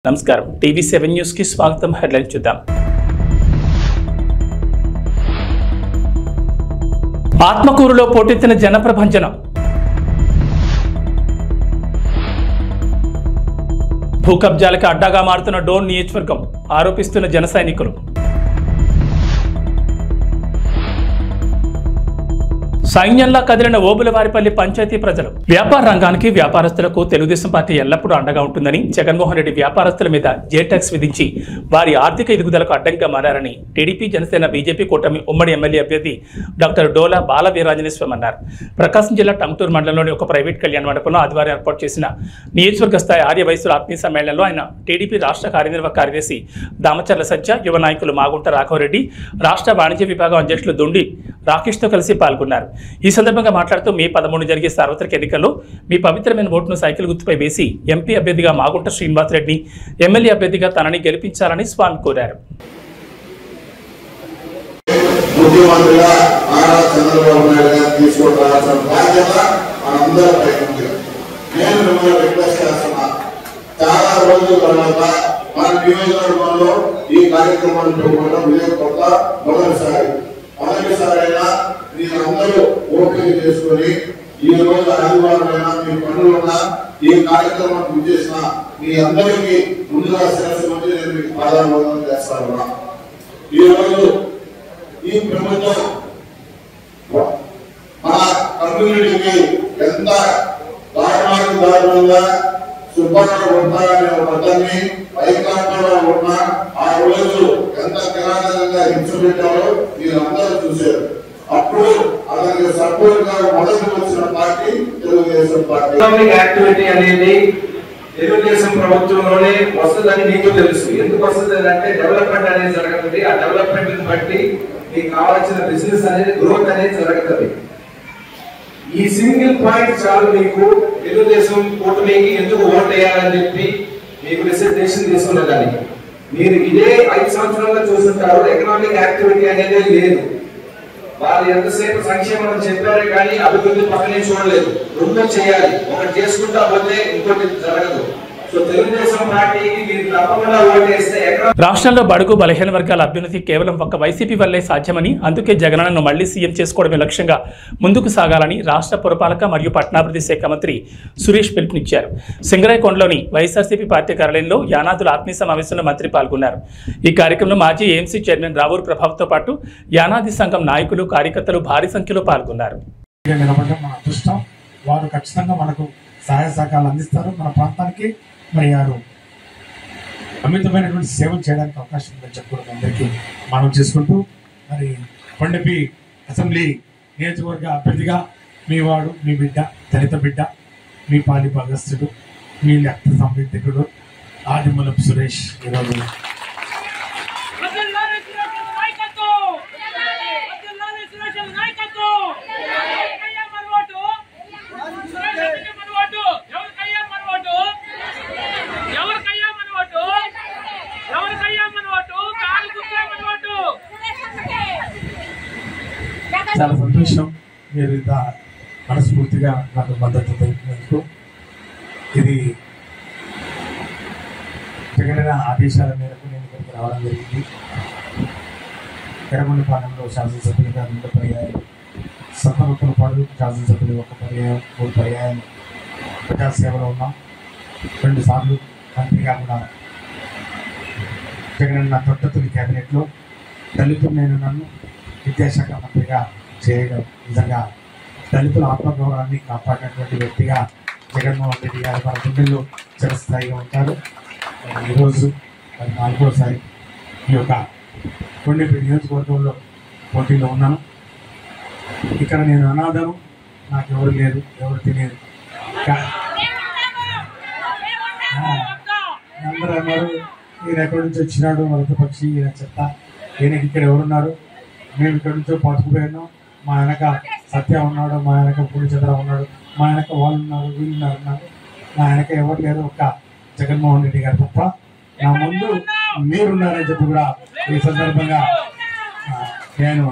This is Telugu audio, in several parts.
నమస్కారం టీవీ7 న్యూస్ కి స్వాగతం. హెడ్లైన్స్ చూద్దాం. ఆత్మకూరులో పోటెత్తిన జనప్రభంజనం. భూ కబ్జాలకు అడ్డాగా మారుతున్న డోన్ నియోజకవర్గం ఆరోపిస్తున్న జన సైనికులు. సైన్యంలా కదిలిన ఓబులవారిపల్లి పంచాయతీ ప్రజలు. వ్యాపార రంగానికి వ్యాపారస్తులకు తెలుగుదేశం పార్టీ ఎల్లప్పుడూ అండగా ఉంటుందని, జగన్మోహన్ రెడ్డి వ్యాపారస్తుల మీద జేటాక్స్ విధించి వారి ఆర్థిక ఎదుగుదలకు అడ్డంగా మారారని టీడీపీ, జనసేన, బీజేపీ కూటమి ఉమ్మడి ఎమ్మెల్యే అభ్యర్థి డాక్టర్ డోలా బాల వీరాంజనేయ స్వామి అన్నారు. ప్రకాశం జిల్లా టంగుటూరు మండలంలోని ఒక ప్రైవేట్ కళ్యాణ మండపంలో ఆదివారం ఏర్పాటు చేసిన నియోజకవర్గ స్థాయి ఆర్య వయసుల ఆత్మీయ సమ్మేళనంలో ఆయన టీడీపీ రాష్ట్ర కార్యనిర్వాహక కార్యదర్శి దామచర్ల సత్య, యువ నాయకులు మాగుంట రాఘవరెడ్డి, రాష్ట్ర వాణిజ్య విభాగం అధ్యక్షులు దొండి రాకేష్తో కలిసి పాల్గొన్నారు. ఈ సందర్భంగా మాట్లాడుతూ మే 13 జరిగే సార్వత్రిక ఎన్నికల్లో మీ పవిత్రమైన ఓటును సైకిల్ గుర్తుపై వేసి ఎంపీ అభ్యర్థిగా మాగుంట శ్రీనివాసరెడ్డిని, ఎమ్మెల్యే అభ్యర్థిగా తనని గెలిపించాలని స్వామి కోరారు. మొదటిసారైనా మీరందరూ ఓపిక చేసుకుని ఈ రోజు ఆదివారమైనా మీ పనులున్నా ఈ కార్యక్రమానికి చేసిన మీ అందరికీ ముందుగా శిరస్సు వచ్చి నేను మీకు పాదాభివందనం చేస్తాను. ఈ రోజు ఈ ప్రభుత్వం మన కమ్యూనిటీకి ఎంత దారుణంగా సుబ్బారావు ఉంటారనే పద్ధతిని వైకాంతంలో ఉన్న ఆ రోజు ఎంత కిరాటంగా హింస పెట్టారో మీరందరూ చూశారు. అప్పుడు అతనికి సపోర్ట్ గా మొదటి వచ్చిన party Telugu Desam party. Economic activity అనేది తెలుగుదేశం ప్రభుత్వంలోనే వస్తుందని మీకు తెలుసు. ఎందుకు వస్తుంది అంటే డెవలప్మెంట్ అనేది జరుగుతుంది. ఆ డెవలప్మెంట్ బట్టి మీకు కావాల్సిన బిజినెస్ అనేది గ్రోత్ అనేది జరుగుతుంది. ఈ సింగిల్ పాయింట్ చాలు మీకు తెలుగుదేశం కూటమికి ఎందుకు ఓట్ వేయాలని చెప్పి మీకు డిసిషన్ తీసుకున్నదాన్ని. మీరు ఇదే 5 సంవత్సరాలుగా చూస్తుంటారు. ఎకనామిక్ యాక్టివిటీ అనేది లేదు. వాళ్ళు ఎంతసేపు సంక్షేమం చెప్పారే కానీ అభివృద్ధి పక్కనే చూడలేదు. రెండు చేయాలి, ఒకటి చేసుకుంటా పోతే ఇంకోటి జరగదు. రాష్ట్రంలో బడుగు బలహీన వర్గాల అభ్యున్నతి కేవలం ఒక్క వైసీపీ వల్లే సాధ్యమని, అందుకే జగనన్నను మళ్లీ సీఎం చేసుకోవడమే లక్ష్యంగా ముందుకు సాగాలని రాష్ట్ర పురపాలక మరియు పట్టణాభివృద్ధి శాఖ మంత్రి సురేష్ పిలుపునిచ్చారు. సింగరాయకొండలోని వైఎస్ఆర్సీపీ పార్టీ కార్యాలయంలో యానాదుల ఆత్మీయ సమావేశంలో మంత్రి పాల్గొన్నారు. ఈ కార్యక్రమంలో మాజీ ఏఎంసీ చైర్మన్ రావూరు ప్రభావ్తో పాటు యానాది సంఘం నాయకులు, కార్యకర్తలు భారీ సంఖ్యలో పాల్గొన్నారు. వారు ఖచ్చితంగా మనకు సహాయ సహకారాలు అందిస్తారు. మన ప్రాంతానికి మరి వారు అమితమైనటువంటి సేవలు చేయడానికి అవకాశం ఉందని చెప్పడం అందరికీ మనం చేసుకుంటూ, మరి కొండపి అసెంబ్లీ నియోజకవర్గ అభ్యర్థిగా మీ వాడు, మీ బిడ్డ, దళిత బిడ్డ, మీ పాలి భాగస్థుడు, మీ రక్త సంబంధికుడు ఆదిమూలపు సురేష్ ఈరోజు చాలా సంతోషం. మీరు ఇంత మనస్ఫూర్తిగా నాకు మద్దతు తెలిపినందుకు. ఇది జగనన్న ఆదేశాల మేరకు నేను ఇక్కడికి రావడం జరిగింది. ఎర్రగొండపాలెంలో శాసనసభ్యులుగా 2 పర్యాయాలు, సత్తనూతలపాడు శాసనసభ్యులు 1 పర్యాయం, 3 పర్యాయాలు ప్రజాసేవలో ఉన్నాం. 2 సార్లు మంత్రిగా కూడా జగనన్న తొట్టతుని క్యాబినెట్లో దళితులైన నన్ను విద్యాశాఖ మంత్రిగా చేయడం నిజంగా దళితుల ఆత్మగౌరవాన్ని కాపాడినటువంటి వ్యక్తిగా జగన్మోహన్ రెడ్డి గారు మన గుండెల్లో చిరస్థాయిగా ఉంటారు. ఈరోజు 4వసారి ఈ యొక్క కొండపి నియోజకవర్గంలో పోటీలో ఉన్నాను. ఇక్కడ నేను అనాథను, నాకు ఎవరు లేరు, ఎవరు తెలియదు. అందరూ అన్నారు ఈయన ఎక్కడి నుంచి వచ్చినాడు, వలస పక్షి, ఈయన చెత్త, ఈయనకి ఇక్కడ ఎవరున్నారు, మేము ఇక్కడి నుంచో పట్టుకుపోయాను, మా వెనక సత్య ఉన్నాడు, మా వెనక పూర్ణచంద్ర ఉన్నాడు, మా వెనక వాళ్ళు ఉన్నారు, వీళ్ళు ఉన్నారు, మా వెనక ఎవరు లేరు, ఒక్క జగన్మోహన్ రెడ్డి గారు తప్ప, నా ముందు మీరున్నారని చెప్పి కూడా ఈ సందర్భంగా నేను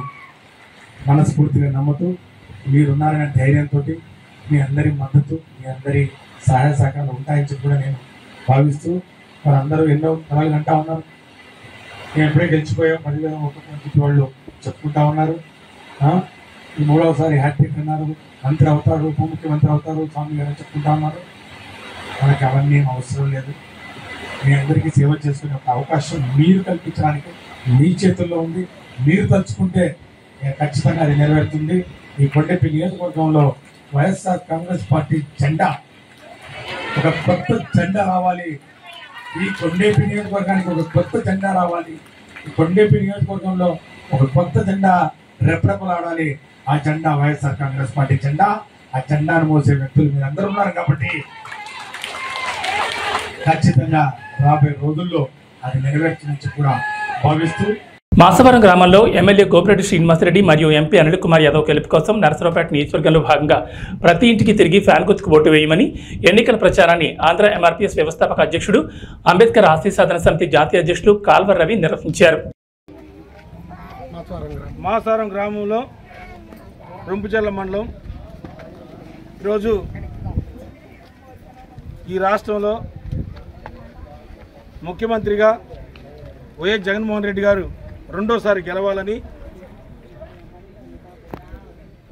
మనస్ఫూర్తిగా నమ్ముతూ, మీరున్నారనే ధైర్యంతో మీ అందరి మద్దతు, మీ అందరి సహాయ సహకారాలు ఉంటాయని చెప్పి కూడా నేను భావిస్తూ అందరూ ఎన్నో కళలు అంటా ఉన్నారు. నేను ఎప్పుడే గెలిచిపోయాం 10,000 ఒక్కొక్క వాళ్ళు చెప్పుకుంటా ఉన్నారు. ఈ 3వసారి హ్యాట్రిక్ అన్నారు, మంత్రి అవుతారు, ఉప ముఖ్యమంత్రి అవుతారు, స్వామి గారు చెప్పుకుంటా ఉన్నారు. మనకి అవన్నీ అవసరం లేదు. మీ అందరికీ సేవ చేసుకునే ఒక అవకాశం మీరు కల్పించడానికి మీ చేతుల్లో ఉంది. మీరు తలుచుకుంటే ఖచ్చితంగా అది నెరవేరుతుంది. ఈ కొండపల్లి నియోజకవర్గంలో వైఎస్ఆర్ కాంగ్రెస్ పార్టీ జెండా, ఒక కొత్త జెండా రావాలి. ఈ కొండపల్లి నియోజకవర్గానికి ఒక కొత్త జెండా రావాలి. ఈ కొండపల్లి నియోజకవర్గంలో ఒక కొత్త జెండా రెపరెపలాడాలి. ఆ జెండా వైఎస్ఆర్ కాంగ్రెస్ పార్టీ జెండా. ఆ జెండాను మోసే వ్యక్తులు మీరు అందరూ ఉన్నారు కాబట్టి ఖచ్చితంగా రాబోయే రోజుల్లో అది నెరవేర్చినట్టు కూడా భావిస్తూ మాసవరం గ్రామంలో ఎమ్మెల్యే గోపిరెడ్డి శ్రీనివాసరెడ్డి మరియు ఎంపీ అనిల్ కుమార్ యాదవ్ గెలుపు కోసం నరసరావుపేట నియోజకవర్గంలో భాగంగా ప్రతి ఇంటికి తిరిగి ఫ్యాన్ గుర్తుకు ఓటు వేయమని ఎన్నికల ప్రచారాన్ని ఆంధ్ర ఎంఆర్పీఎస్ వ్యవస్థాపక అధ్యక్షుడు, అంబేద్కర్ ఆశయ సాధన సమితి జాతీయ అధ్యక్షులు కాల్వర్ రవి నిర్వహించారు. మాసారం గ్రామంలో రొంపుచెర్ల మండలం ఈరోజు ఈ రాష్ట్రంలో ముఖ్యమంత్రిగా వైఎస్ జగన్మోహన్ రెడ్డి గారు రెండోసారి గెలవాలని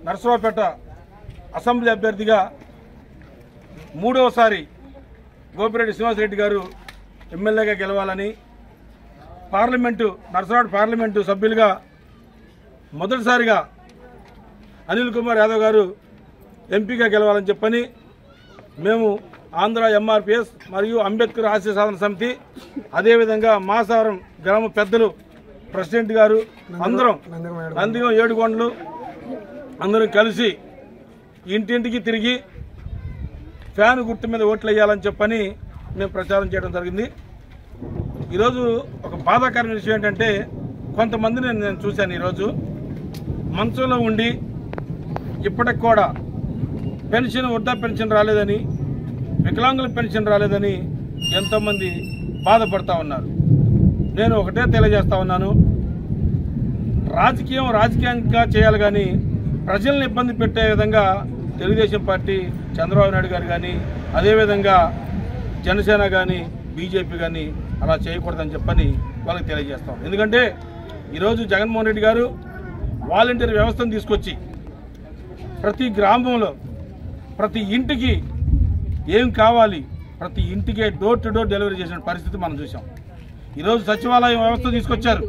నరసరావుపేట అసెంబ్లీ అభ్యర్థిగా మూడవసారి గోపిరెడ్డి శ్రీనివాసరెడ్డి గారు ఎమ్మెల్యేగా గెలవాలని, నరసరావుపేట పార్లమెంటు సభ్యులుగా మొదటిసారిగా అనిల్ కుమార్ యాదవ్ గారు ఎంపీగా గెలవాలని చెప్పని మేము ఆంధ్ర ఎంఆర్పీఎస్ మరియు అంబేద్కర్ ఆశయ సాధన సమితి, అదేవిధంగా మాసారం గ్రామ పెద్దలు, ప్రెసిడెంట్ గారు అందరం నందిగం 7 కొండలు అందరం కలిసి ఇంటింటికి తిరిగి ఫ్యాన్ గుర్తు మీద ఓట్లు వేయాలని చెప్పని మేము ప్రచారం చేయడం జరిగింది. ఈరోజు ఒక బాధాకరమైన విషయం ఏంటంటే, కొంతమందిని నేను చూశాను. ఈరోజు మంచంలో ఉండి ఇప్పటికి కూడా వృద్ధా పెన్షన్ రాలేదని, వికలాంగుల పెన్షన్ రాలేదని ఎంతోమంది బాధపడతా ఉన్నారు. నేను ఒకటే తెలియజేస్తా ఉన్నాను, రాజకీయంగా చేయాలి కానీ ప్రజల్ని ఇబ్బంది పెట్టే విధంగా తెలుగుదేశం పార్టీ, చంద్రబాబు నాయుడు గారు కానీ, అదేవిధంగా జనసేన కానీ, బీజేపీ కానీ అలా చేయకూడదని చెప్పని వాళ్ళకి తెలియజేస్తాం. ఎందుకంటే ఈరోజు జగన్మోహన్ రెడ్డి గారు వాలంటీర్ వ్యవస్థను తీసుకొచ్చి ప్రతి గ్రామంలో ప్రతి ఇంటికి ఏం కావాలి ప్రతి ఇంటికే డోర్ టు డోర్ డెలివరీ చేసిన పరిస్థితి మనం చూసాం. ఈరోజు సచివాలయం వ్యవస్థ తీసుకొచ్చారు.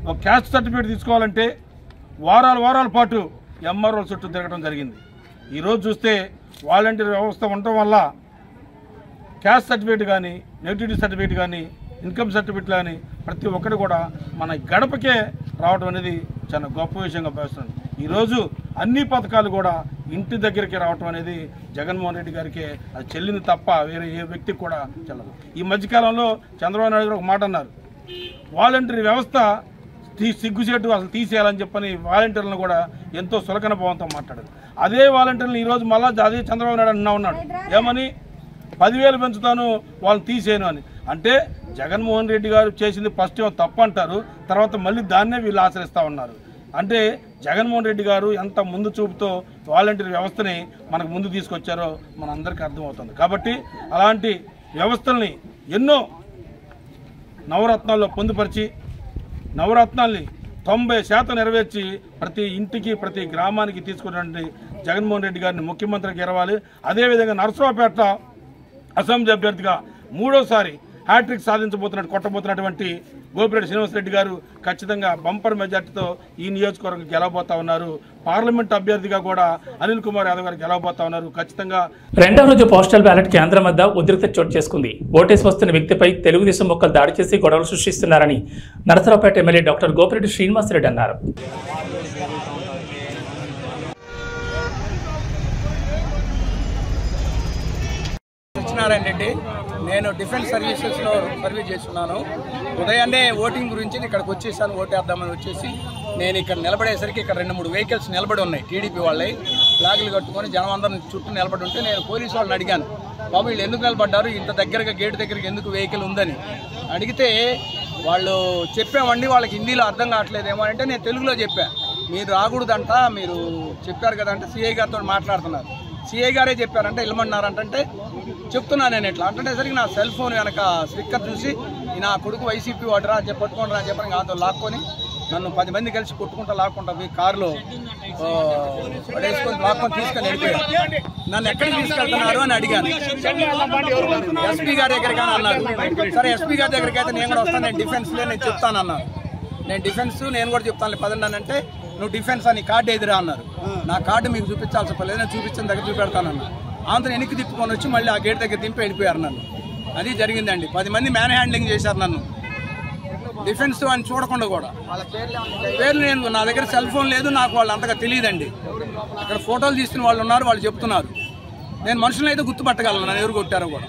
ఒక క్యాస్ట్ సర్టిఫికేట్ తీసుకోవాలంటే వారాల పాటు ఎంఆర్ఓల చుట్టూ తిరగడం జరిగింది. ఈరోజు చూస్తే వాలంటీర్ వ్యవస్థ ఉండటం వల్ల క్యాస్ట్ సర్టిఫికేట్ కానీ, నెగిటివిటీ సర్టిఫికేట్ కానీ, ఇన్కమ్ సర్టిఫికేట్ కానీ ప్రతి ఒక్కరు కూడా మన గడపకే రావడం అనేది చాలా గొప్ప విషయంగా భావిస్తున్నాను. ఈరోజు అన్ని పథకాలు కూడా ఇంటి దగ్గరికి రావటం అనేది జగన్మోహన్ రెడ్డి గారికి అది చెల్లింది తప్ప వేరే ఏ వ్యక్తికి కూడా చెల్లదు. ఈ మధ్యకాలంలో చంద్రబాబు నాయుడు గారు ఒక మాట అన్నారు, వాలంటీర్ వ్యవస్థ సిగ్గుచేటు అసలు తీసేయాలని చెప్పని వాలంటీర్లను కూడా ఎంతో సులకన భావంతో మాట్లాడారు. అదే వాలంటీర్లను ఈరోజు మళ్ళా అదే చంద్రబాబు నాయుడు ఉన్నాడు, ఏమని 10,000 పెంచుతాను వాళ్ళని తీసేయను అని. అంటే జగన్మోహన్ రెడ్డి గారు చేసింది ఫస్ట్ తప్పు అంటారు, తర్వాత మళ్ళీ దాన్నే వీళ్ళు ఆచరిస్తూ ఉన్నారు. అంటే జగన్మోహన్ రెడ్డి గారు ఎంత ముందు చూపుతో వాలంటీర్ వ్యవస్థని మనకు ముందు తీసుకొచ్చారో మనందరికీ అర్థమవుతుంది. కాబట్టి అలాంటి వ్యవస్థల్ని ఎన్నో నవరత్నాల్లో పొందుపరిచి నవరత్నాల్ని 90% నెరవేర్చి ప్రతి ఇంటికి ప్రతి గ్రామానికి తీసుకున్నటువంటి జగన్మోహన్ రెడ్డి గారిని ముఖ్యమంత్రికి గెలవాలి. అదేవిధంగా నరసరావుపేట అసెంబ్లీ అభ్యర్థిగా మూడోసారి హ్యాట్రిక్ కొట్టబోతున్నటువంటి గోపిరెడ్డి శ్రీనివాసరెడ్డి గారు ఖచ్చితంగా బంపర్ మెజార్టీతో ఈ నియోజకవర్గం గెలవబోతా ఉన్నారు. పార్లమెంట్ అభ్యర్థిగా కూడా అనిల్ కుమార్ యాదవ్ గారు గెలవబోతా ఉన్నారు. ఖచ్చితంగా రెండవ రోజు పోస్టల్ బ్యాలెట్ కేంద్రం వద్ద ఉద్రిక్తత చోటు చేసుకుంది. ఓటేసి వస్తున్న వ్యక్తిపై తెలుగుదేశం మొక్కలు దాడి చేసి గొడవలు సృష్టిస్తున్నారని నరసరావుపేట ఎమ్మెల్యే డాక్టర్ గోపిరెడ్డి శ్రీనివాసరెడ్డి అన్నారు. రెడ్డి, నేను డిఫెన్స్ సర్వీసెస్లో సర్వీస్ చేస్తున్నాను. ఉదయాన్నే ఓటింగ్ గురించి ఇక్కడికి వచ్చేసాను. ఓటేద్దామని వచ్చేసి నేను ఇక్కడ నిలబడేసరికి ఇక్కడ 2-3 వెహికల్స్ నిలబడి ఉన్నాయి. టీడీపీ వాళ్ళవి ఫ్లాగులు కట్టుకొని జనం అందరం చుట్టూ నిలబడి ఉంటే నేను పోలీసు వాళ్ళని అడిగాను, బాబు వీళ్ళు ఎందుకు నిలబడ్డారు, ఇంత దగ్గరగా గేటు దగ్గరికి ఎందుకు వెహికల్ ఉందని అడిగితే వాళ్ళు చెప్పామండి, వాళ్ళకి హిందీలో అర్థం కావట్లేదేమో అంటే నేను తెలుగులో చెప్పా, మీరు రాకూడదంట, మీరు చెప్పారు కదా అంటే సిఐ గారితో మాట్లాడుతున్నారు. సిఐ గారే చెప్పారంటే వెళ్ళమన్నారంటే చెప్తున్నా నేను ఇట్లా అంటుండేసరికి నా సెల్ ఫోన్ వెనక స్టిక్కర్ చూసి నా కొడుకు వైసీపీ వాడరా అని చెప్పి పట్టుకుంటారా అని చెప్పని నాతో లాక్కొని నన్ను 10 మంది కలిసి కొట్టుకుంటా లాక్కుంటా పోయి కారులో పడేసుకొని లాక్కొని తీసుకొని వెళ్ళిపోయారు. నన్ను ఎక్కడికి తీసుకెళ్తున్నారు అని అడిగాను. ఎస్పీ గారి దగ్గరికి అని అన్నారు. సరే ఎస్పీ గారి దగ్గరికి అయితే నేను కూడా వస్తాను, నేను డిఫెన్స్లో నేను చెప్తానన్నాను. నేను డిఫెన్స్ నేను కూడా చెప్తాను పదండి అంటే నువ్వు డిఫెన్స్ అని కార్డు ఎదురా అన్నారు. నా కార్డు మీకు చూపించాల్సి పర్లేదు, నేను చూపించిన దగ్గర చూపెడతానన్నా. అంత వెనక్కి తిప్పుకొని వచ్చి మళ్ళీ ఆ గేట్ దగ్గర దింపి వెళ్ళిపోయారు నన్ను. అది జరిగిందండి. 10 మంది మ్యాన్ హ్యాండ్లింగ్ చేశారు నన్ను, డిఫెన్స్ అని చూడకుండా కూడా. పేర్లు నేను నా దగ్గర సెల్ ఫోన్ లేదు, నాకు వాళ్ళు అంతగా తెలియదండి. ఇక్కడ ఫోటోలు తీస్తున్న వాళ్ళు ఉన్నారు, వాళ్ళు చెప్తున్నారు. నేను మనుషులను అయితే గుర్తుపట్టగలను నన్ను ఎవరు కొట్టారో కూడా.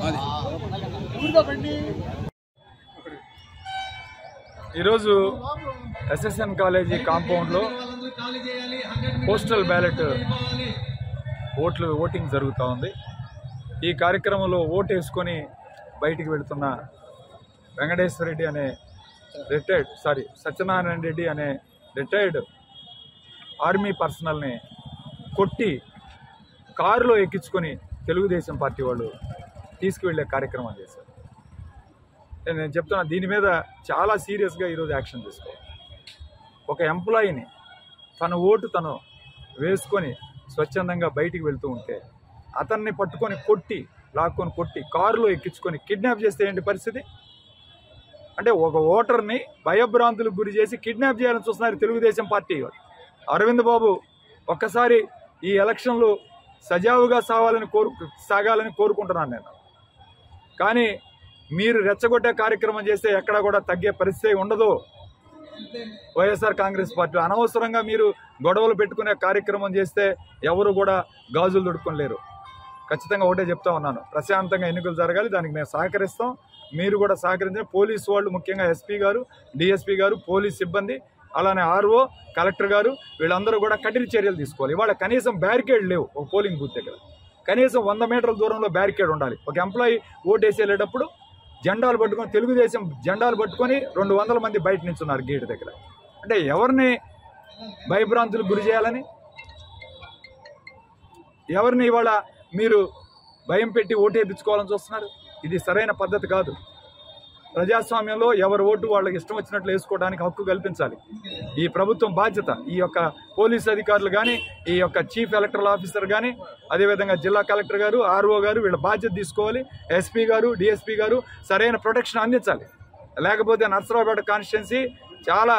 అది ఈరోజు ఎస్ఎస్ఎన్ కాలేజీ కాంపౌండ్లో పోస్టల్ బ్యాలెట్ ఓటింగ్ జరుగుతూ ఉంది. ఈ కార్యక్రమంలో ఓటు వేసుకొని బయటికి వెళుతున్న వెంకటేశ్వర రెడ్డి అనే సత్యనారాయణ రెడ్డి అనే రిటైర్డ్ ఆర్మీ పర్సనల్ని కొట్టి కారులో ఎక్కించుకొని తెలుగుదేశం పార్టీ వాళ్ళు తీసుకువెళ్ళే కార్యక్రమం చేశారు. నేను చెప్తున్నా, దీని మీద చాలా సీరియస్గా ఈరోజు యాక్షన్ తీసుకోవాలి. ఒక ఎంప్లాయీని తన ఓటు తను వేసుకొని స్వచ్ఛందంగా బయటికి వెళ్తూ ఉంటే అతన్ని పట్టుకొని లాక్కొని కొట్టి కారులో ఎక్కించుకొని కిడ్నాప్ చేస్తే ఏంటి పరిస్థితి? అంటే ఒక ఓటర్ని భయభ్రాంతులకు గురి చేసి కిడ్నాప్ చేయాలని చూస్తున్నారు తెలుగుదేశం పార్టీ. అరవింద్ బాబు ఒక్కసారి ఈ ఎలక్షన్లు సజావుగా సాగాలని కోరుకుంటున్నాను నేను. కానీ మీరు రెచ్చగొట్టే కార్యక్రమం చేస్తే ఎక్కడా కూడా తగ్గే పరిస్థితి ఉండదు. వైఎస్ఆర్ కాంగ్రెస్ పార్టీ అనవసరంగా మీరు గొడవలు పెట్టుకునే కార్యక్రమం చేస్తే ఎవరు కూడా గాజులు దొడుకోలేరు. ఖచ్చితంగా ఒకటే చెప్తా ఉన్నాను, ప్రశాంతంగా ఎన్నికలు జరగాలి, దానికి మేము సహకరిస్తాం. మీరు కూడా సహకరించిన పోలీసు వాళ్ళు, ముఖ్యంగా ఎస్పీ గారు, డిఎస్పీ గారు, పోలీస్ సిబ్బంది, అలానే ఆర్ఓ, కలెక్టర్ గారు, వీళ్ళందరూ కూడా కఠిన చర్యలు తీసుకోవాలి. ఇవాళ కనీసం బ్యారికేడ్ లేవు ఒక పోలింగ్ బూత్ దగ్గర. కనీసం 100 మీటర్ల దూరంలో బ్యారికేడ్ ఉండాలి. ఒక ఎంప్లాయీ ఓటేసి వెళ్ళేటప్పుడు జెండాలు పట్టుకొని, తెలుగుదేశం జెండాలు పట్టుకొని 200 మంది బయట నిల్చున్నారు గేట్ దగ్గర. అంటే ఎవరిని భయభ్రాంతులకు గురి చేయాలని, ఎవరిని ఇవాళ మీరు భయం పెట్టి ఓటేపించుకోవాలని చూస్తున్నారు? ఇది సరైన పద్ధతి కాదు. ప్రజాస్వామ్యంలో ఎవరి ఓటు వాళ్ళకి ఇష్టం వచ్చినట్లు వేసుకోవడానికి హక్కు కల్పించాలి. ఈ ప్రభుత్వం బాధ్యత. ఈ యొక్క పోలీస్ అధికారులు కానీ, ఈ యొక్క చీఫ్ ఎలక్టరల్ ఆఫీసర్ కానీ, అదేవిధంగా జిల్లా కలెక్టర్ గారు, ఆర్ఓ గారు వీళ్ళ బాధ్యత తీసుకోవాలి. ఎస్పీ గారు, డిఎస్పీ గారు సరైన ప్రొటెక్షన్ అందించాలి. లేకపోతే నర్సరావుపేట కాన్స్టిట్యున్సీ చాలా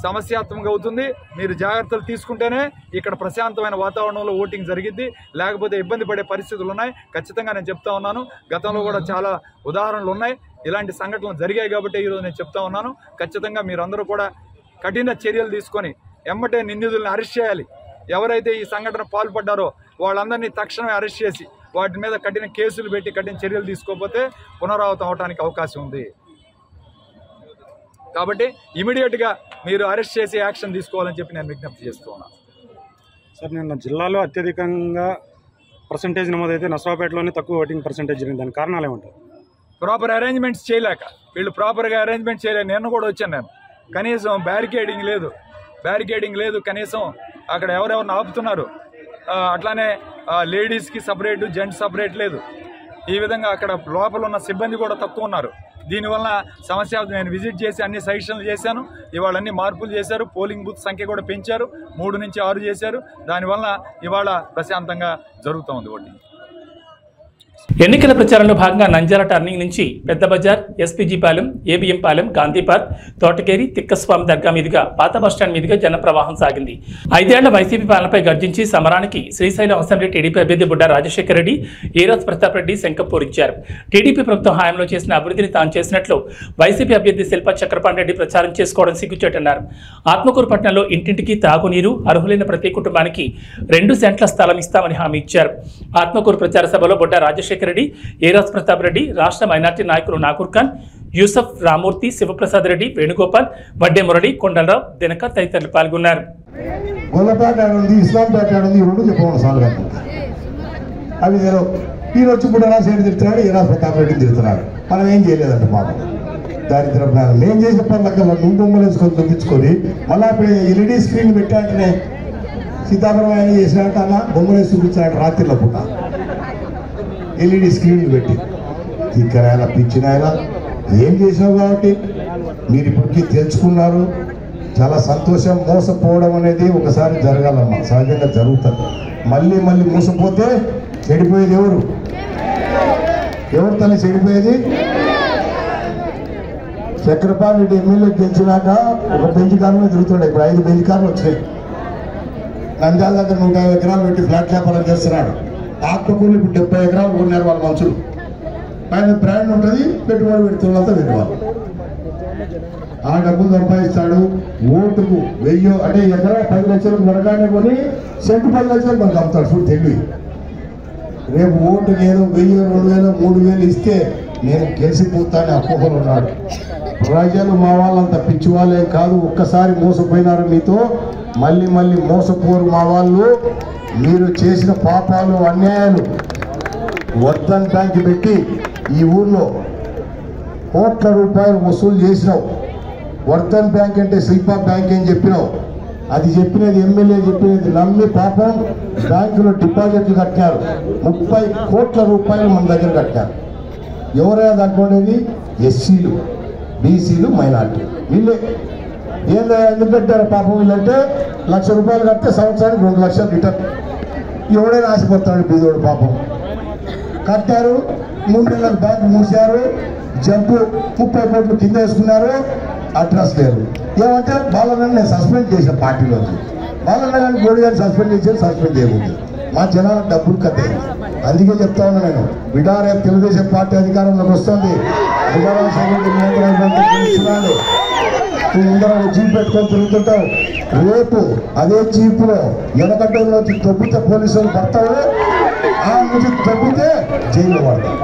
సమస్యాత్మకంగా అవుతుంది. మీరు జాగ్రత్తలు తీసుకుంటేనే ఇక్కడ ప్రశాంతమైన వాతావరణంలో ఓటింగ్ జరిగిద్ది, లేకపోతే ఇబ్బంది పడే పరిస్థితులు ఉన్నాయి. ఖచ్చితంగా నేను చెప్తా ఉన్నాను, గతంలో కూడా చాలా ఉదాహరణలు ఉన్నాయి, ఇలాంటి సంఘటనలు జరిగాయి కాబట్టి ఈరోజు నేను చెప్తా ఉన్నాను. ఖచ్చితంగా మీరందరూ కూడా కఠిన చర్యలు తీసుకొని ఎమ్మటే నిందితులను అరెస్ట్ చేయాలి. ఎవరైతే ఈ సంఘటన పాల్పడ్డారో వాళ్ళందరినీ తక్షణమే అరెస్ట్ చేసి వాటి మీద కఠిన కేసులు పెట్టి కఠిన చర్యలు తీసుకోకపోతే పునరావృతం అవడానికి అవకాశం ఉంది. కాబట్టి ఇమీడియట్గా మీరు అరెస్ట్ చేసి యాక్షన్ తీసుకోవాలని చెప్పి నేను విజ్ఞప్తి చేస్తూ ఉన్నాను. సార్, నిన్న జిల్లాలో అత్యధికంగా పర్సంటేజ్ నమోదైతే నర్సరావుపేటలోనే తక్కువ ఓటింగ్ పర్సంటేజ్ జరిగింది. దానికి కారణాలు ఏమంటారు? ప్రాపర్ అరేంజ్మెంట్స్ చేయలేక, వీళ్ళు ప్రాపర్గా అరేంజ్మెంట్ చేయలేక. నేను కూడా వచ్చాను, నేను కనీసం బ్యారికేడింగ్ లేదు, కనీసం అక్కడ ఎవరెవరిని ఆపుతున్నారు. అట్లానే లేడీస్కి సపరేట్, జెంట్స్ సపరేట్ లేదు. ఈ విధంగా అక్కడ లోపల ఉన్న సిబ్బంది కూడా తక్కువ ఉన్నారు. దీనివల్ల సమస్య. నేను విజిట్ చేసి అన్ని సజెషన్లు చేశాను. ఇవాళ అన్ని మార్పులు చేశారు. పోలింగ్ బూత్ సంఖ్య కూడా పెంచారు, 3 నుంచి 6 చేశారు. దానివల్ల ఇవాళ ప్రశాంతంగా జరుగుతూ ఉంది ఓటింగ్. ఎన్నికల ప్రచారంలో భాగంగా నంద్యాల టర్నింగ్ నుంచి Pedda Bazar, SPG Palem, ABM Palem, Gandhi park, Thotakeri, Tikkaswamy Dargah మీదుగా పాత బస్టాండ్ మీదుగా జన ప్రవాహం సాగింది. 5 ఏళ్ల వైసీపీ పాలనపై గర్జించి సమరానికి శ్రీశైలం అసెంబ్లీ టీడీపీ అభ్యర్థి బుడ్డా రాజశేఖర రెడ్డి, ఈరాజ్ ప్రతాప్ రెడ్డి శంఖపూరించారు. టీడీపీ ప్రభుత్వం హయాంలో చేసిన అభివృద్ధిని తాను చేసినట్లు వైసీపీ అభ్యర్థి శిల్పా చక్రపాణి రెడ్డి ప్రచారం చేసుకోవడం సిగ్గుచేటన్నారు. ఆత్మకూరు పట్టణంలో ఇంటింటికి తాగునీరు, అర్హులైన ప్రతి కుటుంబానికి 2 సెంట్ల స్థలం ఇస్తామని హామీ ఇచ్చారు. ఆత్మకూరు ప్రచార సభలో బుడ్డా రాజశేఖర రెడ్డి, ఈరాజ్ ప్రతాప్ రెడ్డి, రాష్ట్ర మైనార్టీ నాయకులు నాకూర్ ఖాన్, యూసఫ్, రామూర్తి, శివప్రసాద్ రెడ్డి, వేణుగోపాల్, వడ్డే మురళి, కొండలరావు, దినక తదితరులు పాల్గొన్నారు. అవి ఈ రోజు కూడా రాజశేఖర్ తిడుతున్నాడు, ఈరాజ్ ప్రతాప్ రెడ్డి తిడుతున్నాడు. మనం ఏం చేయలేదంట పాపం. దారిద్ర్యం నేను చేసే పనులకి నువ్వు బొమ్మలు వేసుకొని తొంగించుకొని మళ్ళీ అప్పుడు ఎల్ఈడి స్క్రీన్ పెట్టాకనే సీతాఫలం ఆయన చేసినట్ట అన్న బొమ్మలు చూపించినట్టు రాత్రిలో పూట ఎల్ఈడి స్క్రీన్లు పెట్టి తిక్కరాయన పిచ్చినాయన ఏం చేసినావు కాబట్టి మీరు ఇప్పటికీ తెలుసుకున్నారు. చాలా సంతోషం. మోసపోవడం అనేది ఒకసారి జరగాలమ్మా, సహజంగా జరుగుతుంది. మళ్ళీ మళ్ళీ మోసపోతే చెడిపోయేది ఎవరు? ఎవరు తన చెడిపోయేది? చక్రపాణి రెడ్డి ఎమ్మెల్యే గెలిచినాక ఒక బెంచ్ కారులో తిరుగుతుండే. ఇప్పుడు 5 బెంచ్ కార్లు వచ్చినాయి. నంద్యాల దగ్గర 150 ఎకరాలు పెట్టి ఫ్లాట్ వ్యాపారం చేస్తున్నాడు. ఆత్మకూరులు ఇప్పుడు 70 ఎకరాలు కొన్నారు వాళ్ళ మనుషులు. ఆయన బ్రాండ్ ఉంటుంది, పెట్టుబడి పెడుతున్నంత వెళ్ళేవాళ్ళు. ఆ డబ్బులు సంపాదిస్తాడు. ఓటుకు 1000 అంటే ఎకరా 10 లక్షలకు కొనగానే కొని సెంటు 10 లక్షలకు మనకు అమ్ముతాడు. చూడు తెలివి. రేపు ఓటుకు ఏదో 1000, 2000, 3000 ఇస్తే నేను గెలిచిపోతాను అపోహలు ఉన్నాడు. ప్రజలు మా వాళ్ళంత పిచ్చి వాళ్ళేం కాదు. ఒక్కసారి మోసపోయినారు మీతో, మళ్ళీ మళ్ళీ మోసపోరు మా వాళ్ళు. మీరు చేసిన పాపాలు అన్యాయాలు వర్ధన్ బ్యాంక్ పెట్టి ఈ ఊర్లో కోట్ల రూపాయలు వసూలు చేసినావు. వర్ధన్ బ్యాంక్ అంటే శిల్పా బ్యాంక్ అని చెప్పినావు. అది చెప్పినది ఎమ్మెల్యే చెప్పినది నమ్మి పాపం బ్యాంకులో డిపాజిట్లు కట్టినారు. 30 కోట్ల రూపాయలు మన దగ్గర కట్టారు. ఎవరైనా దాంట్లో ఉండేది ఎస్సీలు, బీసీలు, మైనార్టీ. వీళ్ళే ఏందో ఎందుకు కట్టారు పాపం? వీళ్ళంటే 1,00,000 రూపాయలు కడితే సంవత్సరానికి 2 లక్షలు రిటర్న్. ఎవడైనా ఆశపడతాడు బీదోడు పాపం. కట్టారు, 3 నెలలకు బ్యాంకు మూసారు. జంపు 30 కోట్లు కింద వేసుకున్నారు. అడ్రస్ లేదు. ఏమంటే బాలన్న నేను సస్పెండ్ చేసిన పార్టీలోకి. బాలన్న కానీ గోడి గారిని సస్పెండ్ చేసేది సస్పెండ్ చేయకూడదు. మా జనాలకు డబ్బులు కట్టే. అందుకే చెప్తా ఉన్నా నేను, బిడ్డా రేపు తెలుగుదేశం పార్టీ అధికారంలోకి వస్తుంది. నువ్వు ముందర జీప్ పెట్టుకొని తిరుగుతుంటావు. రేపు అదే జీపులో ఎనకడ్డంలోకి తొబ్బితే పోలీసులు పడతావు. ఆ నుంచి తొబ్బితే జైల్లో పడతావు.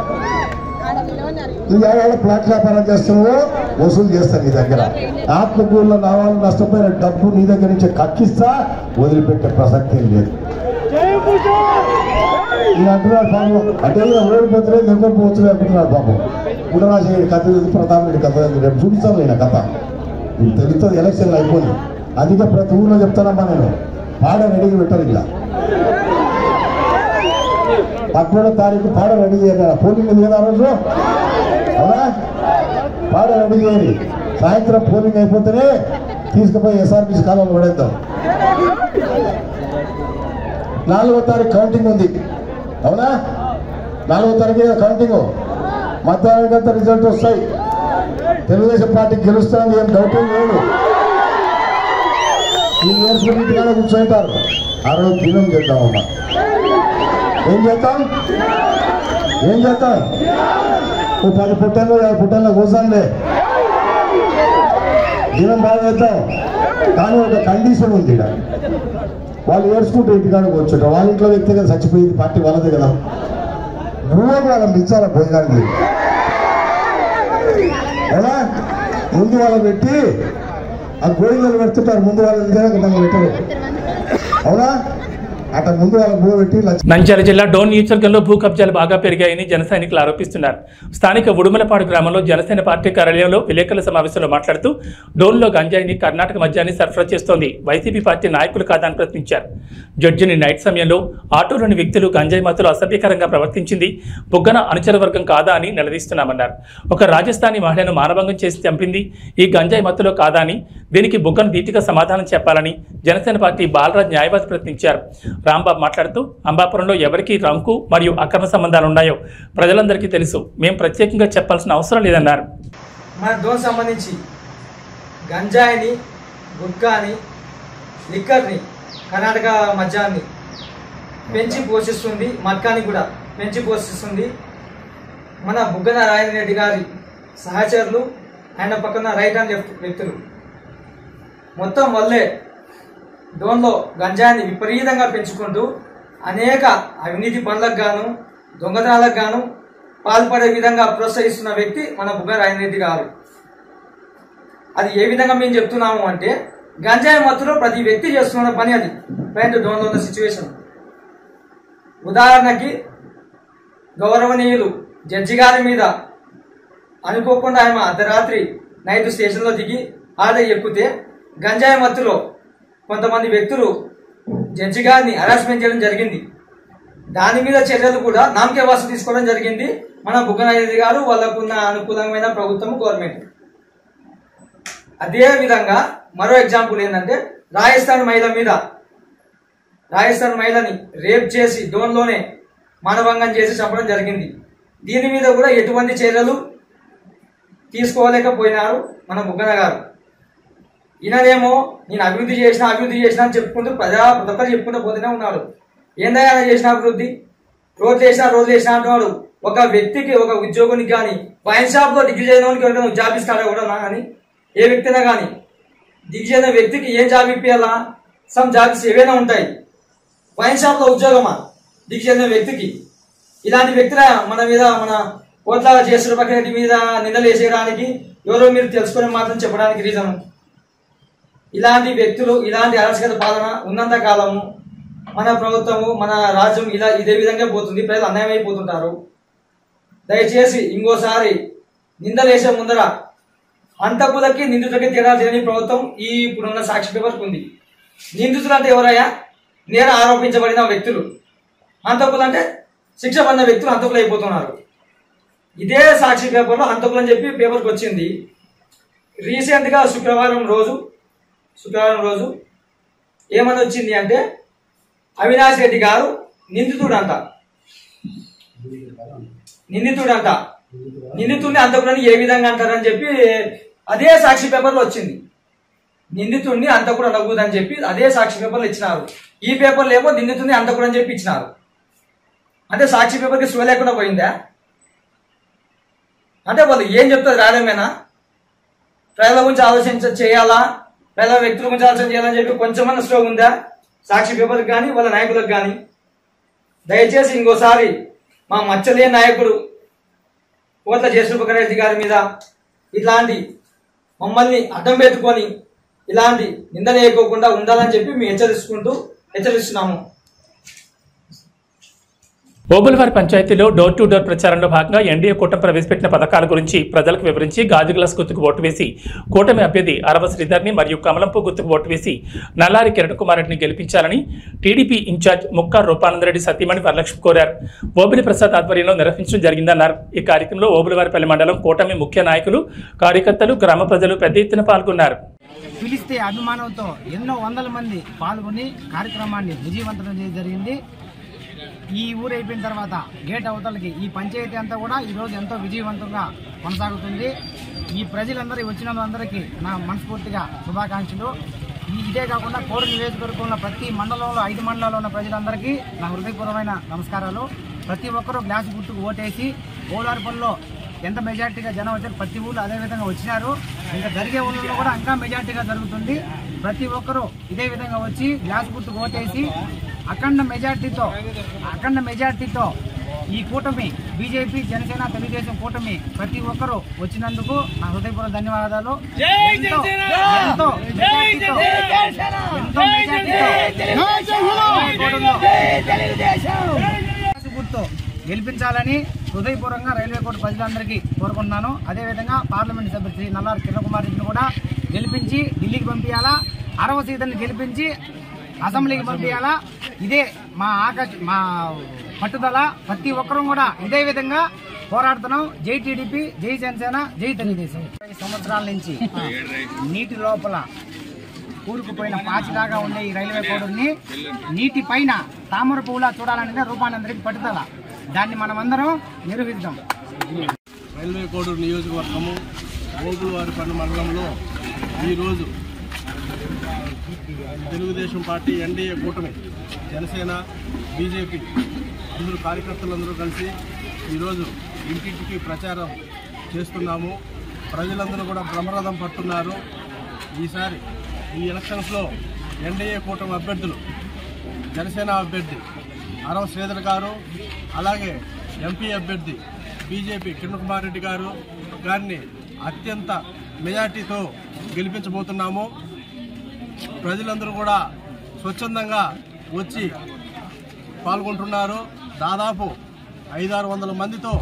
నువ్వు ఎవరైనా ప్లాట్ వ్యాపారం చేస్తున్నావో వసూలు చేస్తాను నీ దగ్గర. ఆత్మకూరులో నా వాళ్ళు నష్టపోయిన డబ్బు నీ దగ్గర నుంచి కక్కిస్తా, వదిలిపెట్టే ప్రసక్తి లేదు. నేను అంటున్నాడు పాపం, అంటే ఓడిపోతులే దగ్గర పోతులే అనుకుంటున్నాడు పాపం. గుడరాజు కథ ప్రతాప్ రెడ్డి కథ రేపు చూపిస్తాను నేను కథ. నీకు తెలుస్తుంది ఎలక్షన్లు అయిపోయి. అందుకే ప్రతి ఊళ్ళో చెప్తానమ్మా నేను, పాడ రెడీగా పెట్టారు. ఇలా 11వ తారీఖు పాడ రెడీ చేయాలి. పోలింగ్ ఉంది కదా ఆ రోజు, అవునా? పాడ రెడీ చేయాలి. సాయంత్రం పోలింగ్ అయిపోతేనే తీసుకుపోయి ఎస్ఆర్బీసీ కాలంలో పడేద్దాం. 4వ తారీఖు కౌంటింగ్ ఉంది, అవునా? 4వ తారీఖు కౌంటింగ్. మధ్యాహ్నానికంతా రిజల్ట్ వస్తాయి. తెలుగుదేశం పార్టీ గెలుస్తుంది, ఏం డౌట్ లేదు. ఈ నేర్చుకుని ఇంటికాడ కూర్చుంటారు. ఆ రోజు దినం చేద్దామమ్మా. ఏం చేద్దాం? ఓ 10 పుట్టల్లో 5 పుట్టల్లో కూర్చోండి, దినం బాగా చేద్దాం. కానీ ఒక కండిషన్ ఉంది. ఇక్కడ వాళ్ళు ఏడ్చుకుంటూ ఇంటికాడ కూర్చుంటారు. వాళ్ళ ఇంట్లో వ్యక్తి కదా చచ్చిపోయింది, పార్టీ వాళ్ళదే కదా. నువ్వే వాళ్ళని పిలిచారా భోజనానికి? అవునా? ముందు వాళ్ళని పెట్టి ఆ గోయిలు పెడుతుంటారు. ముందు వాళ్ళని పెట్టరు, అవునా? అట్లా ముందు వాళ్ళ భూ పెట్టి. నంద్యాల జిల్లా డోన్ నియోజకవర్గంలో భూ కబ్జాలు బాగా పెరిగాయని జన సైనికులు ఆరోపిస్తున్నారు. స్థానిక ఉడుమలపాడు గ్రామంలో జనసేన పార్టీ కార్యాలయంలో విలేకరుల సమావేశంలో మాట్లాడుతూ డోన్లో గంజాయిని కర్ణాటక మద్యాన్ని సరఫరా చేస్తోంది వైసీపీ పార్టీ నాయకులు కాదని ప్రశ్నించారు. జడ్జిని నైట్ సమయంలో ఆటోలోని వ్యక్తులు గంజాయి మత్తులో అసభ్యకరంగా ప్రవర్తించింది బుగ్గన అనుచర వర్గం కాదా అని నిలదీస్తున్నామన్నారు. ఒక రాజస్థానీ మహిళను మానభంగం చేసి చంపింది ఈ గంజాయి మత్తులో కాదా అని, దీనికి బుగ్గన ధీటుగా సమాధానం చెప్పాలని జనసేన పార్టీ బాలరాజ్ న్యాయవాది ప్రశ్నించారు. రాంబాబు మాట్లాడుతూ అంబాపురంలో ఎవరికి రంకు మరియు అక్రమ సంబంధాలు ఉన్నాయో ప్రజలందరికీ తెలుసు, మేము ప్రత్యేకంగా చెప్పాల్సిన అవసరం లేదన్నారు. మన డోన్ సంబంధించి గంజాయిని, గుట్కాని, లిక్కర్ని, కర్ణాటక మద్యాన్ని పెంచి పోషిస్తుంది, మట్కాని కూడా పెంచి పోషిస్తుంది మన బుగ్గన రాజేంద్ర రెడ్డి గారి సహచరులు, ఆయన పక్కన రైట్ అండ్ లెఫ్ట్ వ్యక్తులు. మొత్తం వల్లే డోన్లో గంజాయిని విపరీతంగా పెంచుకుంటూ అనేక అవినీతి పనులకు గాను, దొంగతనాలకు గాను పాల్పడే విధంగా ప్రోత్సహిస్తున్న వ్యక్తి మన బుగ్గన రాజేంద్ర రెడ్డి గారు. అది ఏ విధంగా మేము చెప్తున్నాము అంటే, గంజాయి మత్తులో ప్రతి వ్యక్తి చేస్తున్న పని అది ప్రజెంట్ డోన్లో ఉన్న సిచ్యువేషన్. ఉదాహరణకి గౌరవనీయులు జడ్జి గారి మీద అనుకోకుండా ఆయన అర్ధరాత్రి నైట్ స్టేషన్లో దిగి ఆడ ఎక్కితే గంజాయి మత్తులో కొంతమంది వ్యక్తులు జడ్జి గారిని హరాస్మెంట్ చేయడం జరిగింది. దాని మీద చర్యలు కూడా నామకే వాసు తీసుకోవడం జరిగింది మన బుగ్గనారెడ్డి గారు, వాళ్ళకున్న అనుకూలమైన ప్రభుత్వం గవర్నమెంట్. అదే విధంగా మరో ఎగ్జాంపుల్ ఏంటంటే రాజస్థాన్ మహిళని రేప్ చేసి డోన్లోనే మానభంగం చేసి చంపడం జరిగింది. దీని మీద కూడా ఎటువంటి చర్యలు తీసుకోలేకపోయినారు మన బుగ్గన గారు. ఈయననేమో నేను అభివృద్ధి చేసిన అని చెప్పుకుంటూ ప్రతి ఒక్కరు చెప్పుకుంటూ పోతూనే ఉన్నాడు. ఏందయ్యా చేసిన అభివృద్ధి? రోజు చేసిన అంటున్నాడు. ఒక వ్యక్తికి, ఒక ఉద్యోగునికి కానీ వైన్ షాప్ లో డిగ్రీ చేయడానికి జాబ్ ఇస్తాడా కూడా కానీ, ఏ వ్యక్తి అయినా కానీ డిగ్రీ చేయని వ్యక్తికి ఏం జాబ్ ఇప్పియాలా? సమ్ జాబ్స్ ఏవైనా ఉంటాయి. వైన్ షాప్ లో ఉద్యోగమా డిగ్రీ చేయని వ్యక్తికి? ఇలాంటి వ్యక్తుల మన మీద, మన కోట్ల జేసూరు పక్కన మీద నిందలు వేసేయడానికి ఎవరో మీరు తెలుసుకునే మాత్రం చెప్పడానికి రీజన్. ఇలాంటి వ్యక్తులు, ఇలాంటి అరాచక పాలన ఉన్నంత కాలము మన ప్రభుత్వము, మన రాజ్యం ఇదే విధంగా పోతుంది. ప్రజలు అన్యాయం అయిపోతుంటారు. దయచేసి ఇంకోసారి నిందలు వేసే ముందర హంతకులకి నిందితులకి తేడా తెలియని ప్రభుత్వం ఈ ఇప్పుడున్న సాక్షి పేపర్కి ఉంది. నిందితులు అంటే ఎవరయ్యా? నేర ఆరోపించబడిన వ్యక్తులు. హంతకులు అంటే శిక్ష పొందిన వ్యక్తులు హంతకులు అయిపోతున్నారు. ఇదే సాక్షి పేపర్లో హంతకులు అని చెప్పి పేపర్కి వచ్చింది. రీసెంట్ గా శుక్రవారం రోజు ఏమని వచ్చింది అంటే అవినాష్ రెడ్డి గారు నిందితుడంట. నిందితుడిని హంతకులని ఏ విధంగా అంటారని చెప్పి అదే సాక్షి పేపర్లో వచ్చింది. నిందితుడిని హంతకుడు అనకూడదని చెప్పి అదే సాక్షి పేపర్లో ఇచ్చినారు. ఈ పేపర్లో ఏమో నిందితుడిని హంతకుడు అని చెప్పి ఇచ్చినారు. అంటే సాక్షి పేపర్కి స్లో లేకుండా పోయిందా? అంటే వాళ్ళు ఏం చెప్తారు? రాయడమేనా? ప్రజల గురించి చేయాలా, ప్రజల వ్యక్తుల గురించి ఆలోచన చేయాలని చెప్పి కొంచెమన్నా స్లో ఉందా సాక్షి పేపర్కి కానీ వాళ్ళ నాయకులకు కానీ? దయచేసి ఇంకోసారి మా మచ్చలే నాయకుడు కోట్ల జేసూరు గారి మీద ఇట్లాంటి మమ్మల్ని అడ్డం పెట్టుకొని ఇలాంటి నిందలు వేయకోకుండా ఉండాలని చెప్పి మేము హెచ్చరిస్తున్నాము. ఓబులవారి పంచాయతీలో డోర్ టు డోర్ ప్రచారంలో భాగంగా ఎన్డీఏ కూటమి ప్రవేశపెట్టిన పథకాల గురించి ప్రజలకు వివరించి గాజు గ్లాస్ గుర్తుకు ఓటు వేసి కూటమి అభ్యర్థి అరవ శ్రీధర్ని మరియు కమలంపు గుర్తుకు ఓటు వేసి నల్లారి కిరణ్ కుమార్ రెడ్డిని గెలిపించాలని టీడీపీ ఇన్ఛార్జ్ ముక్కా రూపానందరెడ్డి సతీమణి వరలక్ష్మి కోరారు. ఓబులి ప్రసాద్ ఆధ్వర్యంలో నిర్వహించడం జరిగిందన్నారు. ఈ కార్యక్రమంలో ఓబులవారిపల్లి మండలం కూటమి ముఖ్య నాయకులు, కార్యకర్తలు, గ్రామ ప్రజలు పెద్ద ఎత్తున పాల్గొన్నారు. పిలిస్తే అభిమానంతో ఎన్నో వందల మంది పాల్గొని కార్యక్రమాన్ని విజయవంతం చేయడం జరిగింది. ఈ ఊరు అయిపోయిన తర్వాత గేట్ అవతలకి ఈ పంచాయతీ అంతా కూడా ఈరోజు ఎంతో విజయవంతంగా కొనసాగుతుంది. ఈ ప్రజలందరూ వచ్చిన అందరికీ నా మనస్ఫూర్తిగా శుభాకాంక్షలు. ఇదే కాకుండా కోరు నియోజకవర్గంలో ప్రతి మండలంలో 5 మండలాల్లో ఉన్న ప్రజలందరికీ నా హృదయపూర్వమైన నమస్కారాలు. ప్రతి ఒక్కరూ గ్లాసు గుర్తుకు ఓటేసి ఓలార్పల్లో ఎంత మెజార్టీగా జనం వచ్చారు, ప్రతి ఊళ్ళో అదేవిధంగా వచ్చినారు. ఇంకా జరిగే ఊళ్ళో కూడా ఇంకా మెజార్టీగా జరుగుతుంది. ప్రతి ఒక్కరూ ఇదే విధంగా వచ్చి గ్లాస్ గుర్తుకు ఓటేసి అఖండ మెజార్టీతో ఈ కూటమి బీజేపీ, జనసేన, తెలుగుదేశం కూటమి ప్రతి ఒక్కరూ వచ్చినందుకు నా హృదయపూర్వక ధన్యవాదాలు. గుర్తు గెలిపించాలని హృదయపూర్వకంగా రైల్వే కోర్టు ప్రజలందరికీ కోరుకుంటున్నాను. అదేవిధంగా పార్లమెంట్ సభ్యులు శ్రీ నల్లారి కిరణ్ కుమార్ రెడ్డిని కూడా గెలిపించి ఢిల్లీకి పంపించాలా, అరవ సీట్లను గెలిపించి అసెంబ్లీకి పంపించాలా. ఇదే మా పట్టుదల. ప్రతి ఒక్కరూ కూడా ఇదే విధంగా పోరాడుతున్నాం. జై టీడీపీ, జై జనసేన, జై తెలుగుదేశం. 5 సంవత్సరాల నుంచి నీటి లోపల కూరుకుపోయిన పాచిలాగా ఉండే ఈ రైల్వే కోడుని నీటి పైన తామర పువ్వులా చూడాలనేది రూపానందరికి పట్టుదల. దాన్ని మనమందరం నిర్వహిద్దాం. రైల్వే కోడూరు నియోజకవర్గము ఓబులవారిపల్లి మండలంలో ఈరోజు తెలుగుదేశం పార్టీ, ఎన్డీఏ కూటమి, జనసేన, బీజేపీ అందరూ కార్యకర్తలందరూ కలిసి ఈరోజు ఇంటింటికి ప్రచారం చేస్తున్నాము. ప్రజలందరూ కూడా బ్రహ్మరథం పట్టున్నారు. ఈసారి ఈ ఎలక్షన్స్లో ఎన్డీఏ కూటమి అభ్యర్థులు, జనసేన అభ్యర్థి అరవ శ్రీధర్ గారు, అలాగే ఎంపీ అభ్యర్థి బీజేపీ కిరణ్ కుమార్ రెడ్డి గారిని అత్యంత మెజార్టీతో గెలిపించబోతున్నాము. ప్రజలందరూ కూడా స్వచ్ఛందంగా వచ్చి పాల్గొంటున్నారు. దాదాపు 500-600 మందితో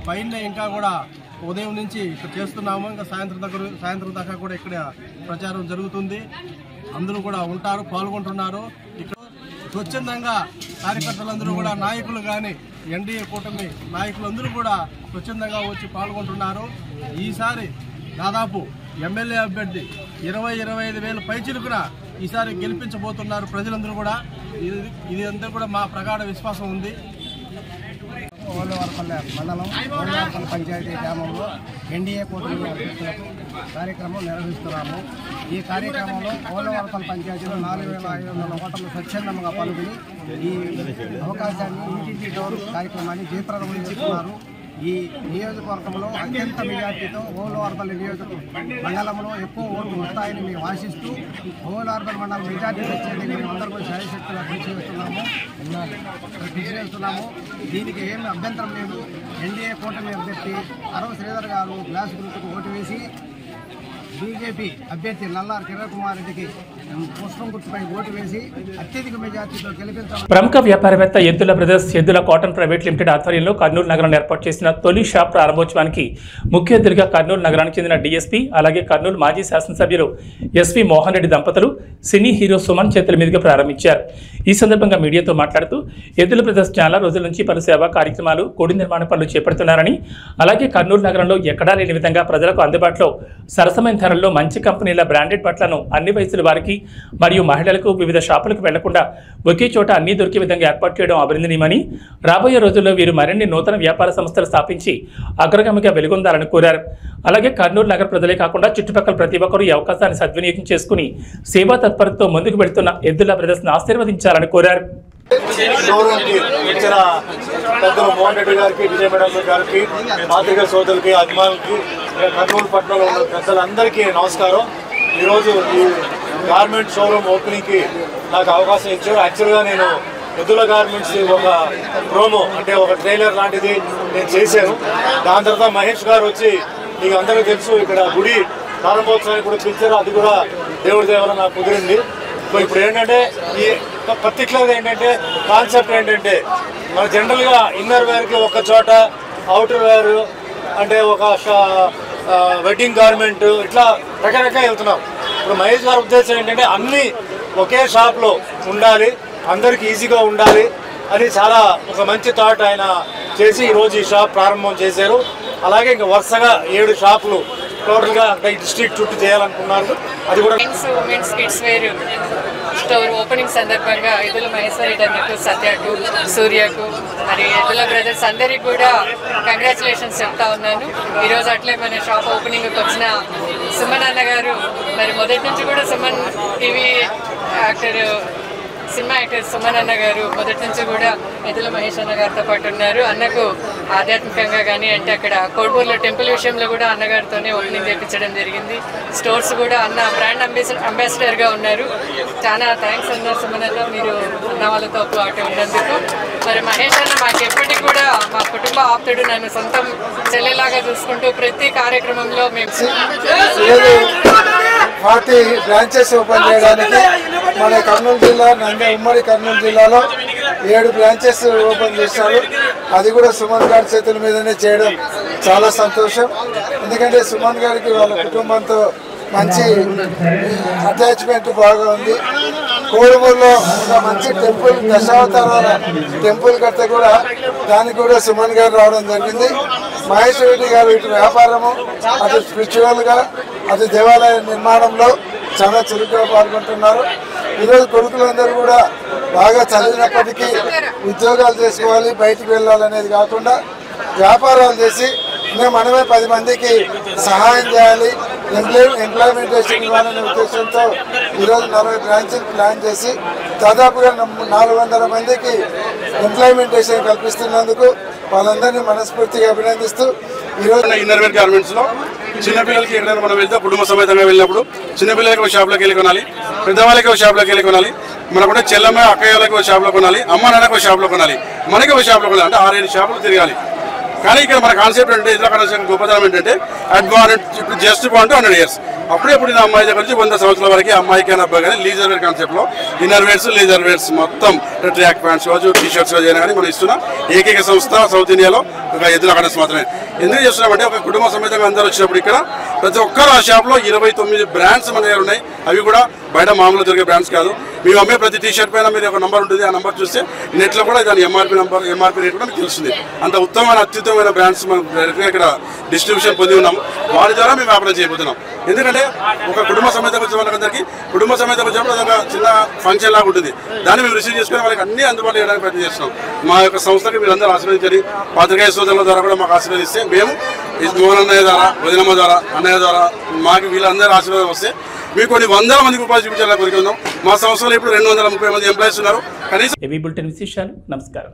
పైన ఇంకా కూడా ఉదయం నుంచి ఇక్కడ చేస్తున్నాము. ఇంకా సాయంత్రం దాకా కూడా ఇక్కడ ప్రచారం జరుగుతుంది. అందరూ కూడా ఉంటారు, పాల్గొంటున్నారు. ఇక్కడ స్వచ్ఛందంగా కార్యకర్తలందరూ కూడా నాయకులు కానీ ఎన్డీఏ కూటమి నాయకులందరూ కూడా స్వచ్ఛందంగా వచ్చి పాల్గొంటున్నారు. ఈసారి దాదాపు ఎమ్మెల్యే అభ్యర్థి 20-25 వేల పైచిలుకున ఈసారి గెలిపించబోతున్నారు ప్రజలందరూ కూడా. ఇది అంతా కూడా మా ప్రగాఢ విశ్వాసం ఉంది. ఓలవరపల్లె మండలం ఓలవరపల్లె పంచాయతీ గ్రామంలో ఎన్డీఏ కూటమి అభ్యర్థులకు కార్యక్రమం నిర్వహిస్తున్నాము. ఈ కార్యక్రమంలో ఓలవరపల్లె పంచాయతీలో 4,500 ఓటర్లు స్వచ్ఛందంగా పాల్గొని ఈ అవకాశాన్ని ఇంటింటి డోర్ కార్యక్రమాన్ని జయప్రదం చేసుకున్నారు. ఈ నియోజకవర్గంలో అత్యంత మెజార్టీతో ఓలవరపల్లి మండలంలో ఎక్కువ ఓట్లు వస్తాయని మేము ఆశిస్తూ ఓలవరపల్లి మండలం మెజార్టీ వచ్చేది మేము అందరూ కూడా శాయశక్తులు కృషి చేస్తున్నాము. దీనికి ఏమి అభ్యంతరం లేదు. ఎన్డీఏ కూటమి అభ్యర్థి అరవ శ్రీధర్ గారు గ్లాస్ గుర్తుకు ఓటు వేసి బీజేపీ అభ్యర్థి నల్లారి కిరణ్ కుమార్ రెడ్డికి పుష్పం గుర్తుపై ఓటు వేసి అత్యధిక మెజార్టీతో గెలిపించారు. ప్రముఖ వ్యాపారవేత్త ఎద్దుల బ్రదర్స్ ఎద్దుల కాటన్ ప్రైవేట్ లిమిటెడ్ ఆధ్వర్యంలో కర్నూలు నగరంలో ఏర్పాటు చేసిన తొలి షాప్ ప్రారంభోత్సవానికి ముఖ్య అతిథిగా కర్నూలు నగరానికి చెందిన డీఎస్పీ అలాగే కర్నూలు మాజీ శాసనసభ్యులు ఎస్వి మోహన్ రెడ్డి దంపతులు సినీ హీరో సుమన్ చేతుల మీదుగా ప్రారంభించారు. ఈ సందర్భంగా మీడియాతో మాట్లాడుతూ ఎద్దుల బ్రదర్స్ చాలా రోజుల నుంచి పలు సేవా కార్యక్రమాలు, కోడి నిర్మాణ పనులు చేపడుతున్నారని, అలాగే కర్నూలు నగరంలో ఎక్కడా లేని విధంగా ప్రజలకు అందుబాటులో సరసమైన ధరల్లో మంచి కంపెనీల బ్రాండెడ్ బట్టలను అన్ని వయసుల వారికి మరియు మహిళలకు వివిధ షాపులకు వెళ్లకుండా ఒకే చోట అన్ని దొరికే విధంగా ఏర్పాటు చేయడం అభినందనీయమని, రాబోయే రోజుల్లో వీరు మరిన్ని నూతన వ్యాపార సంస్థలు స్థాపించి అగ్రగామిగా వెలుగొందాలని కోరారు. అలాగే కర్నూలు నగర ప్రజలే కాకుండా చుట్టుపక్కల ప్రతి ఒక్కరూ ఈ అవకాశాన్ని సద్వినియోగం చేసుకుని సేవా తత్పరతతో ముందుకు వెళ్తున్న ఎద్దుల బ్రదర్స్ను ఆశీర్వదించాలని కోరారు. ఇచ్చిన పెద్దలు మోహన్ రెడ్డి గారికి, విజయ మేడం గారికి, పాత్రికా సోదరులకి, అభిమానులకి, కర్నూలు పట్టణంలో ఉన్న పెద్దలందరికీ నమస్కారం. ఈరోజు ఈ గార్మెంట్ షోరూమ్ ఓపెనింగ్కి నాకు అవకాశం ఇచ్చారు. యాక్చువల్గా నేను ఎద్దుల గార్మెంట్స్ ఒక ప్రోమో అంటే ఒక ట్రైలర్ లాంటిది నేను చేశాను. దాని తర్వాత మహేష్ గారు వచ్చి మీకు అందరికీ తెలుసు ఇక్కడ గుడి ప్రారంభోత్సవానికి కూడా పిలిచారు. అది కూడా దేవుడి దేవర నాకు కుదిరింది. సో ఇప్పుడు ఏంటంటే ఈ పర్టికులర్గా ఏంటంటే కాన్సెప్ట్ ఏంటంటే మన జనరల్గా ఇన్నర్ వేర్కి ఒక చోట, అవుటర్ వేర్ అంటే ఒక వెడ్డింగ్ గార్మెంట్ ఇట్లా రకరకాల వెళ్తున్నాం. ఇప్పుడు మహేష్ గారి ఉద్దేశం ఏంటంటే అన్నీ ఒకే షాప్లో ఉండాలి, అందరికీ ఈజీగా ఉండాలి అని చాలా ఒక మంచి థాట్ ఆయన చేసి ఈరోజు ఈ షాప్ ప్రారంభం చేశారు. అలాగే ఇంకా వరుసగా 7 షాపులు టోటల్గా ఈ డిస్ట్రిక్ట్ చుట్టూ చేయాలనుకున్నారు. అది కూడా women's kids wear store opening సందర్భంగా ఎద్దుల మహేశ్వర్ రెడ్డి అన్నకు, సత్యకు, సూర్యకు, మరి ఎద్దుల బ్రదర్స్ అందరికీ కూడా కంగ్రాచులేషన్స్ చెప్తా ఉన్నాను. ఈరోజు అట్లే మన షాప్ ఓపెనింగ్కి వచ్చిన సుమన్ అన్న గారు, మరి మొదటి నుంచి కూడా Suman TV cinema actor Suman అన్న గారు మొదటి నుంచి కూడా ఎద్దుల మహేష్ అన్న గారితో పాటు ఉన్నారు. అన్నకు ఆధ్యాత్మికంగా కానీ అంటే అక్కడ కోడ్పూర్లో టెంపుల్ విషయంలో కూడా అన్నగారితోనే ఓపెనింగ్ చేయించడం జరిగింది. స్టోర్స్ కూడా అన్న బ్రాండ్ అంబాసిడర్గా ఉన్నారు. చాలా థ్యాంక్స్ అన్న సుమన్ అన్న, మీరు అన్న వాళ్ళతో పాటు ఉన్నందుకు. మరి మహేష్ అన్న మాకు ఎప్పటికీ కూడా మా కుటుంబ ఆప్తుడు, నన్ను సొంతం చెల్లెలాగా చూసుకుంటూ ప్రతి కార్యక్రమంలో మేము 40 బ్రాంచెస్ ఓపెన్ చేయడానికి మన కర్నూలు జిల్లా ఉమ్మడి కర్నూలు జిల్లాలో 7 బ్రాంచెస్ ఓపెన్ చేశారు. అది కూడా సుమన్ గారి చేతుల మీదనే చేయడం చాలా సంతోషం. ఎందుకంటే సుమన్ గారికి వాళ్ళ కుటుంబంతో మంచి అటాచ్మెంట్ బాగా ఉంది. కోడుమూరులో ఒక మంచి టెంపుల్, దశావతారాల టెంపుల్ కడితే కూడా దానికి కూడా సుమన్ గారు రావడం జరిగింది. మహేష్ రెడ్డి గారు ఇటు వ్యాపారము, అటు స్పిరిచువల్గా, అటు దేవాలయ నిర్మాణంలో చాలా చురుకుగా పాల్గొంటున్నారు. ఈరోజు కొడుకులందరూ కూడా బాగా చదివినప్పటికీ ఉద్యోగాలు చేసుకోవాలి, బయటికి వెళ్ళాలనేది కాకుండా వ్యాపారాలు చేసి మనమే 10 మందికి సహాయం చేయాలి, ఎంప్లాయ్మెంటేషన్ ఇవ్వాలనే ఉద్దేశంతో ఈరోజు 40 బ్రాంచ్లు ప్లాన్ చేసి దాదాపుగా 400 మందికి ఎంప్లాయ్మెంటేషన్ కల్పిస్తున్నందుకు వాళ్ళందరినీ మనస్ఫూర్తిగా అభినందిస్తూ ఈరోజు ఇన్నర్వేర్ గార్మెంట్స్లో చిన్నపిల్లలకి ఎక్కడైనా మనం వెళ్తే కుటుంబ సమేతంగా వెళ్ళినప్పుడు చిన్నపిల్లలకి ఒక షాప్లోకి వెళ్ళి కొనాలి, పెద్దవాళ్ళకి ఒక షాప్లోకి వెళ్ళి కొనాలి, మనకుంటే చెల్లమ్మ అక్కయ్యలకి ఒక షాప్లో కొనాలి, అమ్మ నాన్నకి ఒక షాప్లో కొనాలి, మనకి ఒక షాప్లో కొనాలి. అంటే 6-7 షాపులు తిరగాలి. కానీ ఇక్కడ మన కాన్సెప్ట్ అంటే ఇతర కనెక్షన్ గొప్పతనం ఏంటంటే అడ్వాన్స్ ఇప్పుడు జస్ట్ బాగుంటే 100 years అప్పుడే పుట్టిన అమ్మాయి దగ్గర నుంచి 100 సంవత్సరాల వరకు అమ్మాయి కానీ అబ్బాయి కానీ లీజర్ వేర్ కాన్సెప్ట్లో ఇన్నర్ వేర్స్, లేజర్ వేర్స్ మొత్తం ట్రాక్ ప్యాంట్స్ కావచ్చు, టీ-షర్ట్స్ అయినా కానీ మనం ఇస్తున్నాం. ఏకైక సంస్థ సౌత్ ఇండియాలో ఒక ఎద్దుల కనెక్స్ మాత్రమే. ఎందుకు చేస్తున్నామంటే ఒక కుటుంబ సమేతంగా అందరూ వచ్చినప్పుడు ఇక్కడ ప్రతి ఒక్కరు ఆ షాప్లో 29 బ్రాండ్స్ మన దగ్గర ఉన్నాయి. అవి కూడా బయట మామూలు దొరికే బ్రాండ్స్ కాదు. మేము అమ్మే ప్రతి టీ షర్ట్ పైన మీరు ఒక నంబర్ ఉంటుంది. ఆ నంబర్ చూస్తే నెట్లో కూడా దాని ఎంఆర్పీ రేట్ కూడా మీకు తెలుస్తుంది. అంత ఉత్తమమైన అత్యుత్తమైన బ్రాండ్స్ మనం ఇక్కడ డిస్ట్రిబ్యూషన్ పొంది ఉన్నాం. వారి ద్వారా మేము వ్యాపారం చేయబోతున్నాం. ఎందుకంటే ఒక కుటుంబ సమేత వచ్చే వాళ్ళందరికీ కుటుంబ సమేత వచ్చినప్పుడు అదొక చిన్న ఫంక్షన్ లాగా ఉంటుంది. దాన్ని మేము రిసీవ్ చేసుకుని వాళ్ళకి అన్ని అందుబాటులో చేయడానికి ప్రయత్నం చేస్తున్నాం. మా యొక్క సంస్థకి మీరందరూ ఆశీర్వదించండి. పాత్రికేయ సోదరుల ద్వారా కూడా మాకు ఆశీర్వదిస్తే మేము మోహన్ అన్నయ్య ద్వారా, వదినమ్మ ద్వారా, అన్నయ్య ద్వారా మాకు వీళ్ళందరూ ఆశీర్వాదం వస్తే మీకు కొన్ని 100 మందికి ఉపాధి చూపించాలని కోరుకుందాం. మా సంస్థలో ఇప్పుడు 230 మంది ఎంప్లాయీస్ ఉన్నారు. కనీసం ఏవీ బులెటిన్ విశేషాలు. నమస్కారం.